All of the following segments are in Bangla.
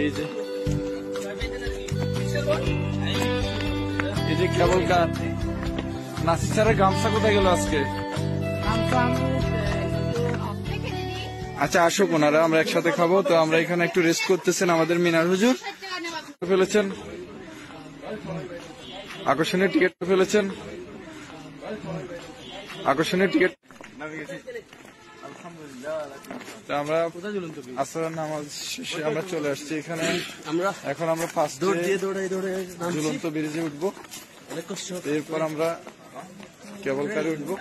এই যে কেবল কার নাসির স্যারের গামছা কোথায় গেল আজকে? আচ্ছা আসুক ওনারা, আমরা একসাথে খাবো। তো আমরা এখানে একটু রেস্ট করতেছেন আমাদের মিনার হুজুর ফেলেছেন, আকর্ষণীয় টিকিট ফেলেছেন, আকর্ষণীয় টিকিট। আমরা আসরের নামাজ শেষে আমরা চলে আসছি এখানে। এখন আমরা ফার্স্ট ঝুলন্ত ব্রিজে উঠবো, এরপর আমরা কেবল কারে উঠবো।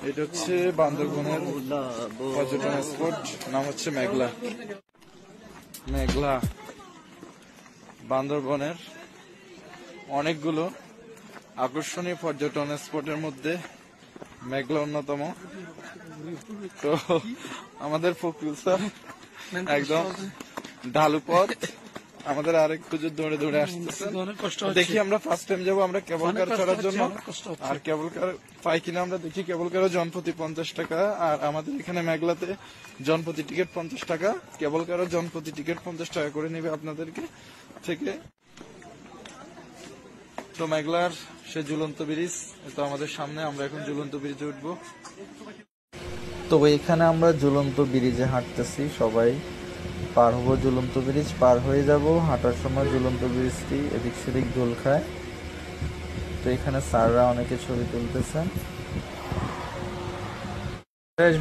এটা হচ্ছে বান্দরবনের পর্যটন স্পট, নাম হচ্ছে মেঘলা। মেঘলা বান্দরবনের অনেকগুলো আকর্ষণীয় পর্যটন স্পটের মধ্যে মেঘলা অন্যতম। তো আমাদের ফখরুল স্যার একদম ঢালু পথ, আমাদের আরেক হুজুর দৌড়ে দৌড়ে আসতেছে। দেখি আমরা ফার্স্ট টাইম যাবো আমরা কেবল কার চড়ার জন্য, আর কেবল কার পাই কিনা আমরা দেখি। কেবল কারও জনপ্রতি 50 টাকা, আর আমাদের এখানে মেঘলাতে জনপ্রতি টিকিট 50 টাকা, কেবল কারও জনপ্রতি টিকিট 50 টাকা করে নেবে আপনাদেরকে থেকে। তো মেঘলার সে ঝুলন্ত ব্রিজ তো আমাদের সামনে, আমরা এখন ঝুলন্ত ব্রিজে উঠবো। তো এখানে আমরা ঝুলন্ত ব্রিজে হাঁটতেছি, সবাই পার হবো। ঝুলন্ত ব্রিজ পার হয়ে যাব, হাঁটার সময় ঝুলন্ত ব্রিজটি এদিক সেদিক দোল খায়। তো এখানে স্যাররা অনেকে ছবি তুলতেছেন।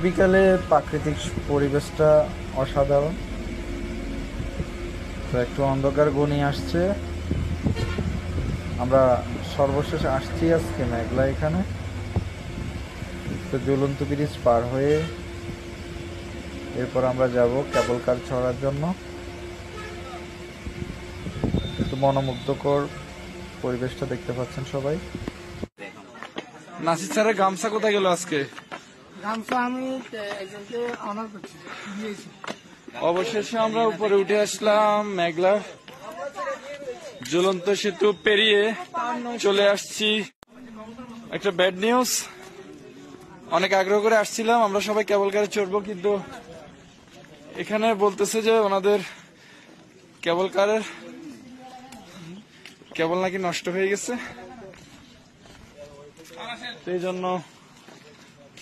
বিকালে প্রাকৃতিক পরিবেশটা অসাধারণ। তো একটু অন্ধকার ঘনিয়ে আসছে, আমরা সর্বশেষ আসছি আজকে মেঘলা এখানে। তো ঝুলন্ত ব্রিজ পার হয়ে এরপর আমরা যাব কেবল কার চড়ার জন্য। একটু মনোমুগ্ধকর পরিবেশটা দেখতে পাচ্ছেন সবাই। নাসির স্যারের গামছা কোথায় গেল আজকে? গামছা আমি একজনকে অনার করছি, দিয়েছি। অবশেষে আমরা উপরে উঠে আসলাম, মেঘলা ঝুলন্ত সেতু পেরিয়ে চলে আসছি। একটা ব্যাড নিউজ, অনেক আগ্রহ করে আসছিলাম আমরা সবাই কেবল কারে চড়বো, কিন্তু এখানে বলতেছে যে ওনাদের কেবল কারের কেবল নাকি নষ্ট হয়ে গেছে। এই জন্য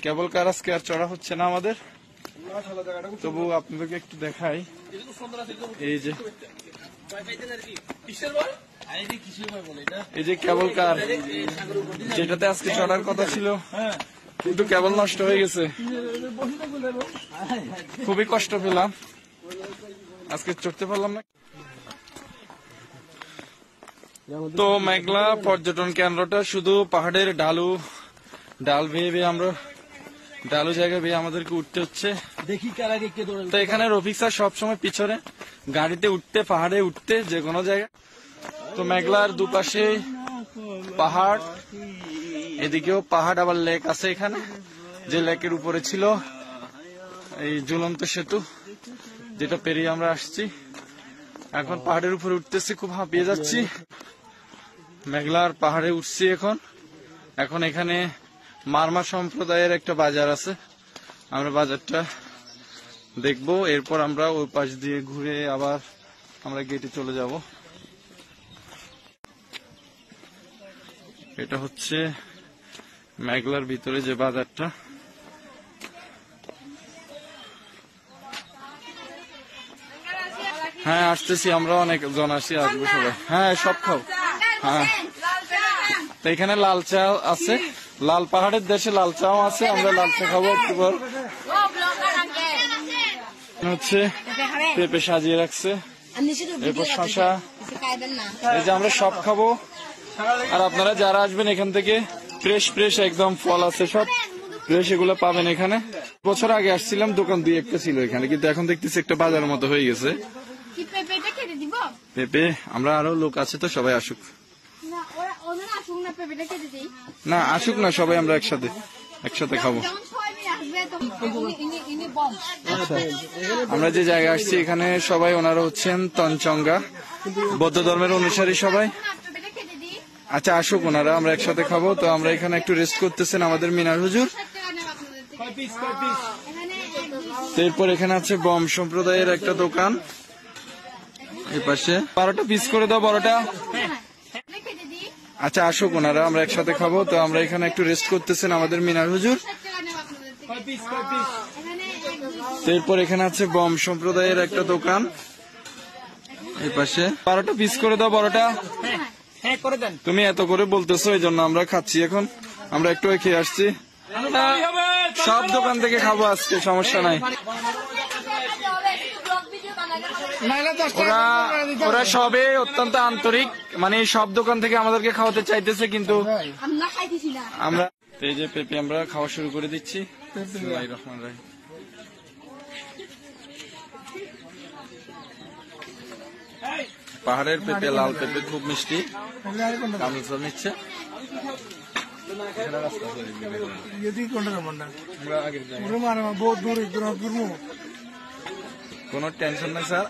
কেবল কার আজকে আর চড়া হচ্ছে না আমাদের। তবু আপনাদেরকে একটু দেখাই, এই যে এই যে কেবল কার যেটাতে আজকে চড়ার কথা ছিল, কিন্তু কেবল নষ্ট হয়ে গেছে। খুবই কষ্ট পেলাম, আজকে চড়তে পারলাম না। তো মেঘলা পর্যটন কেন্দ্রটা শুধু পাহাড়ের ডাল বেয়ে বেয়ে আমরা ডালু জায়গা বেয়ে আমাদেরকে উঠতে হচ্ছে। তো এখানে রফিক স্যার সবসময় পিছনে গাড়িতে উঠতে, পাহাড়ে উঠতে, যে কোনো জায়গায়। তো মেঘলার দুপাশে পাহাড়, এদিকেও পাহাড়, আবার লেক আছে এখানে, যে লেকের উপরে ছিল এই ঝুলন্ত সেতু, যেটা পেরিয়ে আমরা আসছি। এখন পাহাড়ের উপরে উঠতেছি, খুব হাঁপিয়ে যাচ্ছি। মেঘলার পাহাড়ে উঠছি এখন এখানে মারমা সম্প্রদায়ের একটা বাজার আছে, আমরা বাজারটা দেখবো। এরপর আমরা ওই পাশ দিয়ে ঘুরে আবার আমরা গেটে চলে যাব। এটা হচ্ছে মেঘলার ভিতরে যে বাজারটা। হ্যাঁ আসতেছি, আমরা অনেক জন আসি, আসবো সবাই। হ্যাঁ সব খাও। হ্যাঁ তো এখানে লাল চা আছে, লাল পাহাড়ের দেশে লাল চাও আছে, আমরা লাল চা খাবো একটু পর। হচ্ছে পেঁপে সাজিয়ে রাখছে, এরপর শশা, এই যে আমরা সব খাবো। আর আপনারা যারা আসবেন এখান থেকে ফ্রেশ ফ্রেশ একদম ফল আছে, সব ফ্রেশ, এগুলো পাবেন এখানে। বছর আগে আসছিলাম, দোকান দুই একটা ছিল এখানে, কিন্তু এখন দেখতেছি একটা বাজারের মতো হয়ে গেছে। পেঁপে আমরা আরো লোক আছে, তো সবাই আসুক। না আসুক না, সবাই আমরা একসাথে খাবো। আমরা যে জায়গায় আসছি এখানে সবাই ওনারা হচ্ছেন তঞ্চঙ্গা, বৌদ্ধ ধর্মের অনুসারী সবাই। আচ্ছা আসুক ওনারা, আমরা একসাথে খাবো। তো আমরা এখানে একটু রেস্ট করতেছেন আমাদের মিনার হুজুর। তো এরপর এখানে আছে বম সম্প্রদায়ের একটা দোকান, এই পাশে 12টা পিস করে দাও বড়টা। আচ্ছা আসুক ওনারা, আমরা একসাথে খাবো। তো আমরা এখানে একটু রেস্ট করতেছেন আমাদের মিনার হুজুর। তো এরপর এখানে আছে বম সম্প্রদায়ের একটা দোকান, এই পাশে 12টা পিস করে দাও বড়টা। তুমি এত করে বলতেছো, এই জন্য আমরা খাচ্ছি এখন। আমরা একটু খেয়ে আসছি, সব দোকান থেকে খাবো আজকে, সমস্যা নাই। ওরা সবে অত্যন্ত আন্তরিক, মানে সব দোকান থেকে আমাদেরকে খাওয়াতে চাইতেছে, কিন্তু আমরা এই যে পেঁপে আমরা খাওয়া শুরু করে দিচ্ছি। বিসমিল্লাহির রহমানির রহিম। পাহাড়ের পেঁপে, লাল পেঁপে, খুব মিষ্টি। কামরুল নিচ্ছে। কোনো টেনশন নেই স্যার,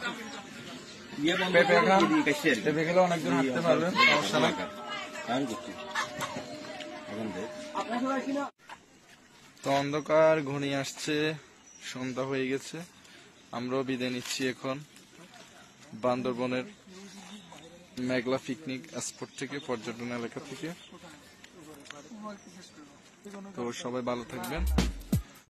পেঁপে খান, পেঁপে খেলে অনেকজন হাঁটতে পারবেন, সমস্যা নাই। তো অন্ধকার ঘনিয়ে আসছে, সন্ধ্যা হয়ে গেছে, আমরাও বিদায় নিচ্ছি এখন বান্দরবনের মেঘলা পিকনিক স্পট থেকে, পর্যটন এলাকা থেকে। তো সবাই ভালো থাকবেন।